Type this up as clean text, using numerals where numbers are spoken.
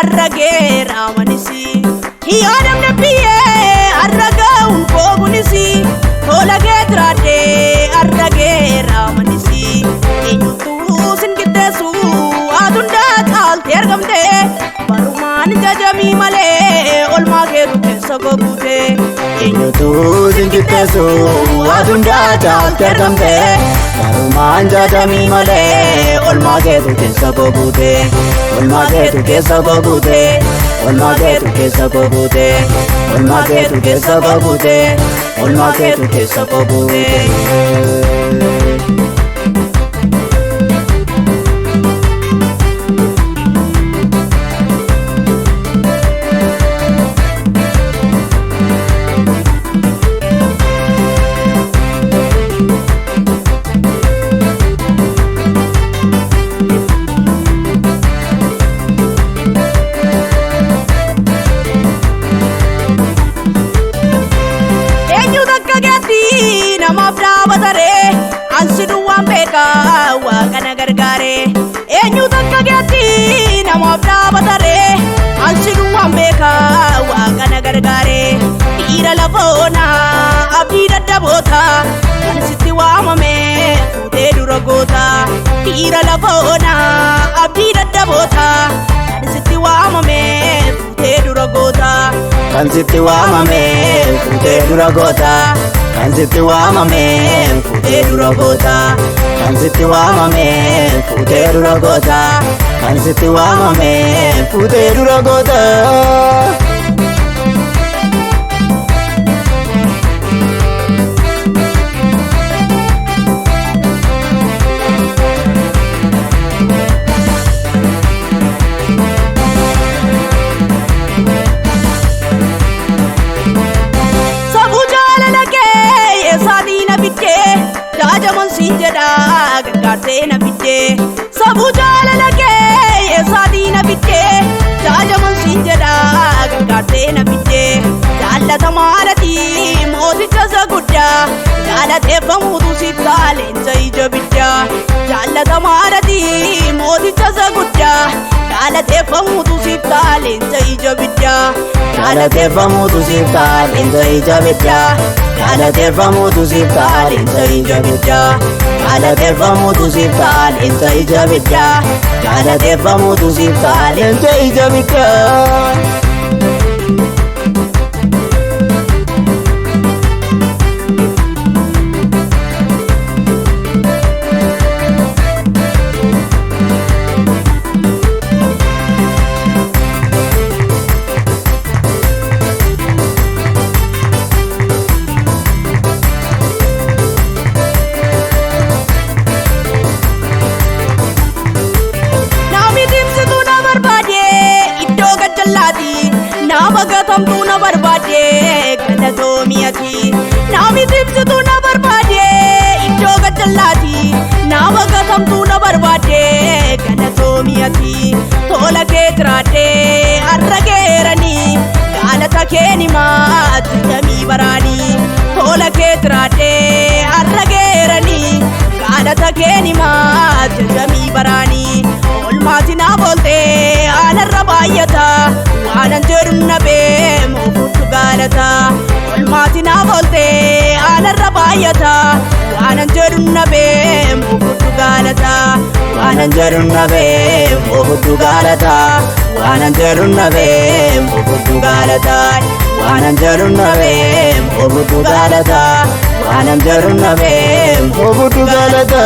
arragee raamanisi hiyaadam nabbiyee arraga unkogunisi tolagee tiraadee arragee raamanisi eenyutu singiddeessu adundaa caaltee argamtee barumaan jajamii malee olmaa keetu keessa goguutee eenyutu singiddeessu adundaa caaltee argamtee barumaan jajamii malee olmaa keetu keessa goguutee olmaa keetu keessa goguutee olmaa keetu keessa goguutee olmaa keetu keessa goguutee olmaa keetu keessa goguutee. Ansiduwwan beekaa waaqana gargaaree eenyu takka geetti namaaf dhaabataree ansiduwwan beekaa waaqana gargaaree dhiira lafoonaa abdii daddaboota kan sitti waamame fuutee dura goota dhiira lafoonaa abdii daddaboota kan sitti waamame fuutee dura goota kan sitti waamame fuutee dura goota kan sitti waamame fuutee dura goota kan sitti waamame fuutee dura goota kan sitti waamame fuutee dura goota. Jaajaman siin jedhaa gargaartee na fiddee sabuu jaalala kee eessaatii na fiddee jaajaman siin jedhaa gargaartee na fiddee jaallatamaadhatii mooticha isa guddaa jaalateeffamuutu siif qaaleensa ija biddaa jaallatamaadhatii mooticha isa guddaa jaalateeffamuutu siif qaaleensa ija biddaa jaalateeffamuutu siif qaaleensa ija biddaa jaalateeffamuutu siif qaaleensa ija biddaa jaalateeffamuutu siif qaaleensa ija biddaa jaalateeffamuutu siif qaaleensa ija biddaa. Nama gatamtu na barbaade galatoomiyati nami tibsitu na barbaade iddoo gajjallaati nama gatamtu na barbaade galatoomiyati tola kee tiraadde arrageeranii galata kee nimaatti jamii baraanii tola kee tiraadde arrageeranii galata kee nimaatti jamii baraanii olmaati na booltee aanarra baay'ata waanan jedhu nabee moofuutu gaalata olmaati na booltee aanarra baay'ata waanan jedhu nabee moofuutu gaalata waanan jedhu nabee moofuutu gaalata waanan jedhu nabee moofuutu gaalata waanan jedhu nabee moofuutu gaalata waanan jedhu nabee moofuutu gaalata.